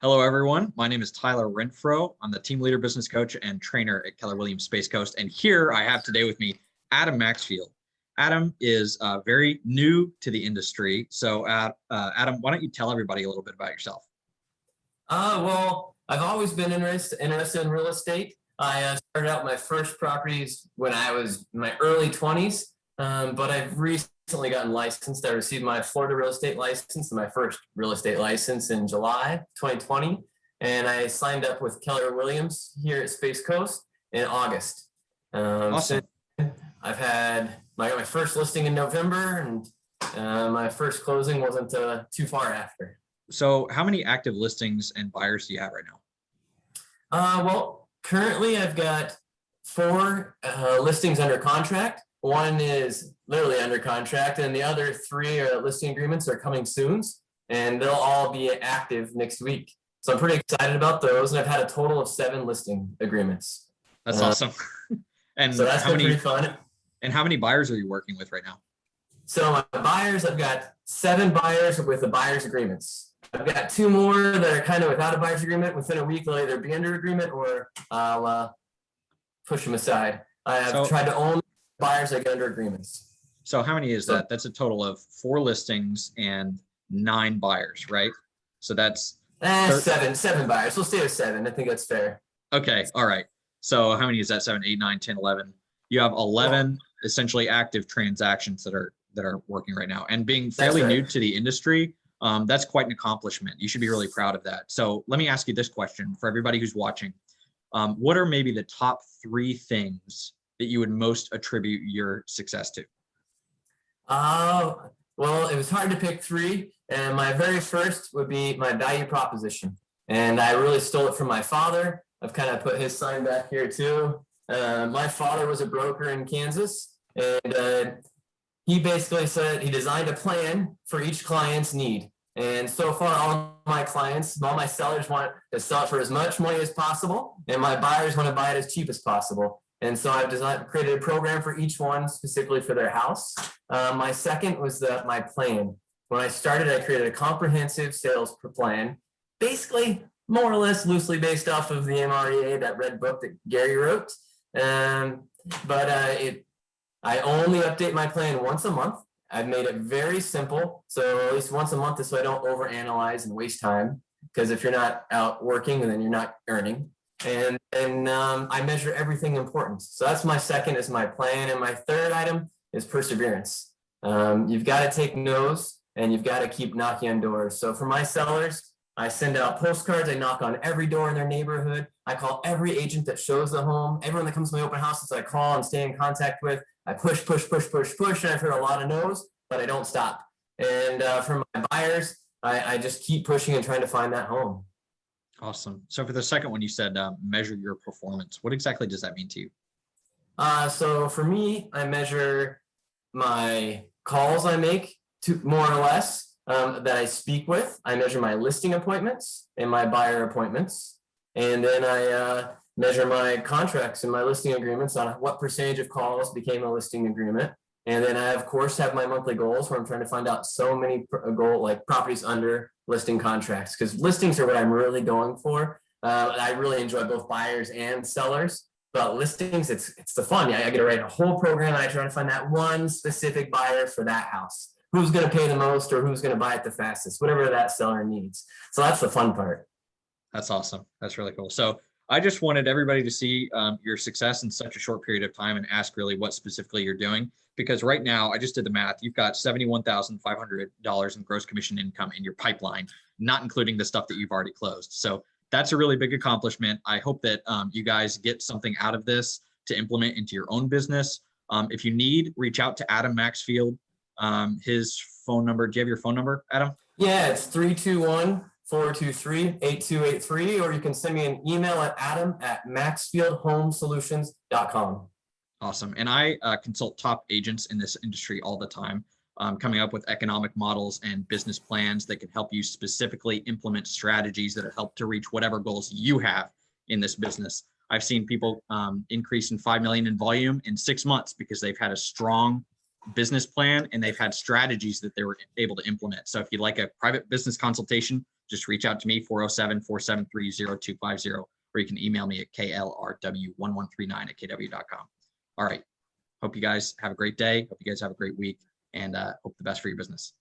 Hello, everyone. My name is Tyler Renfro. I'm the team leader, business coach, and trainer at Keller Williams Space Coast. And here I have today with me Adam Maxfield. Adam is very new to the industry. So, Adam, why don't you tell everybody a little bit about yourself? Well, I've always been interested in real estate. I started out my first properties when I was in my early 20s, but I've recently gotten licensed. I received my Florida real estate license, my first real estate license in July 2020, and I signed up with Keller Williams here at Space Coast in August. Awesome. I've had my first listing in November, and my first closing wasn't too far after. So how many active listings and buyers do you have right now? Well, currently I've got 4 listings under contract. One is literally under contract, and the other 3 listing agreements are coming soon, and they'll all be active next week. So I'm pretty excited about those, and I've had a total of 7 listing agreements. That's awesome. And so that's been pretty fun. And how many buyers are you working with right now? So my buyers, I've got 7 buyers with the buyer's agreements. I've got 2 more that are kind of without a buyer's agreement. Within a week, they'll either be under agreement or I'll push them aside. I have tried to only buyers that get under agreements. So how many is that? That's a total of 4 listings and 9 buyers, right? So that's 7 buyers. We'll stay with 7. I think that's fair. Okay. All right. So how many is that? 7, 8, 9, 10, 11. You have 11 essentially active transactions that are working right now. And being fairly new to the industry, that's quite an accomplishment. You should be really proud of that. So let me ask you this question for everybody who's watching. What are maybe the top 3 things that you would most attribute your success to? Well, it was hard to pick 3. And my very first would be my value proposition. And I really stole it from my father. I've kind of put his sign back here too. My father was a broker in Kansas, and he basically said he designed a plan for each client's need. And so far, all my clients, all my sellers want to sell it for as much money as possible, and my buyers want to buy it as cheap as possible. And so I've created a program for each one specifically for their house. My second was my plan. When I started, I created a comprehensive sales plan, basically more or less loosely based off of the MREA, that red book that Gary wrote. I only update my plan once a month. I've made it very simple. So at least once a month, so I don't overanalyze and waste time. Because if you're not out working, then you're not earning. And I measure everything important. So that's my second is my plan. And my third item is perseverance. You've got to take no's and you've got to keep knocking on doors. So for my sellers, I send out postcards. I knock on every door in their neighborhood. I call every agent that shows the home. Everyone that comes to my open houses, I call and stay in contact with. I push, and I've heard a lot of no's, but I don't stop. And for my buyers, I just keep pushing and trying to find that home. Awesome. So for the second one, you said measure your performance. What exactly does that mean to you? So for me, I measure my calls I make, more or less, that I speak with. I measure my listing appointments and my buyer appointments. And then I measure my contracts and my listing agreements on what percentage of calls became a listing agreement. And then I, of course, have my monthly goals where I'm trying to find out so many properties under listing contracts, because listings are what I'm really going for. I really enjoy both buyers and sellers, but listings, it's the fun. I get to write a whole program. And I try to find that one specific buyer for that house. Who's going to pay the most or who's going to buy it the fastest, whatever that seller needs. So that's the fun part. That's awesome. That's really cool. So I just wanted everybody to see your success in such a short period of time and ask really what specifically you're doing. Because right now, I just did the math. You've got $71,500 in gross commission income in your pipeline, not including the stuff that you've already closed. So that's a really big accomplishment. I hope that you guys get something out of this to implement into your own business. If you need, reach out to Adam Maxfield. His phone number. Do you have your phone number, Adam? Yeah, it's 321-423-8283, or you can send me an email at adam@maxfieldhomesolutions.com. Awesome. And I consult top agents in this industry all the time, coming up with economic models and business plans that can help you specifically implement strategies that help to reach whatever goals you have in this business. I've seen people increase in 5 million in volume in 6 months because they've had a strong business plan and they've had strategies that they were able to implement. So if you'd like a private business consultation, just reach out to me, 407-473-0250, or you can email me at klrw1139@kw.com. All right. Hope you guys have a great day. Hope you guys have a great week, and hope the best for your business.